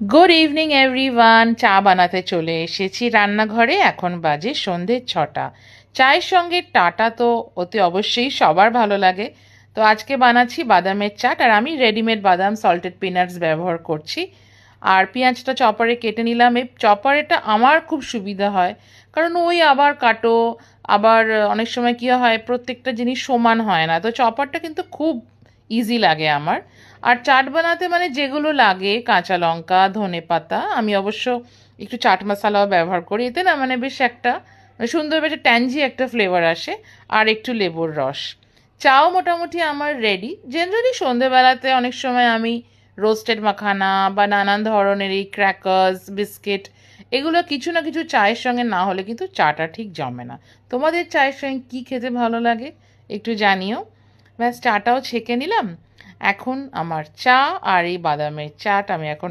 Good evening everyone. চা বানাতে চলে এসেছি রান্নাঘরে। এখন বাজে সন্ধে 6টা। চায়ের সঙ্গে টাটা তো অতি অবশ্যই সবার ভালো লাগে। তো আজকে বানাচ্ছি বাদামের চাট, আর আমি রেডিমেড বাদাম সল্টেড পিনাটস ব্যবহার করছি। আর পেঁয়াজটা চপারে কেটে নিলাম। এই চপারেটা আমার খুব সুবিধা হয়, কারণ ওই আবার কাটো, আবার অনেক সময় কী হয় প্রত্যেকটা জিনিস সমান হয় না, তো চপারটা কিন্তু খুব ইজি লাগে আমার। আর চাট বানাতে মানে যেগুলো লাগে, কাঁচা লঙ্কা, ধনেপাতা, আমি অবশ্য একটু চাট মশলাও ব্যবহার করি, এতে না মানে বেশ একটা সুন্দর বেশ ট্যাঞ্জি একটা ফ্লেভার আসে। আর একটু লেবুর রস। চাও মোটামুটি আমার রেডি। জেনারেলি সন্ধেবেলাতে অনেক সময় আমি রোস্টেড মাখানা বা নানান ধরনের এই ক্র্যাকার্স, বিস্কিট, এগুলো কিছু না কিছু চায়ের সঙ্গে না হলে কিন্তু চাটা ঠিক জমে না। তোমাদের চায়ের সঙ্গে কী খেতে ভালো লাগে একটু জানিও। ব্যাস চাটাও ছেঁকে নিলাম। এখন আমার চা আর এই বাদামের চাট আমি এখন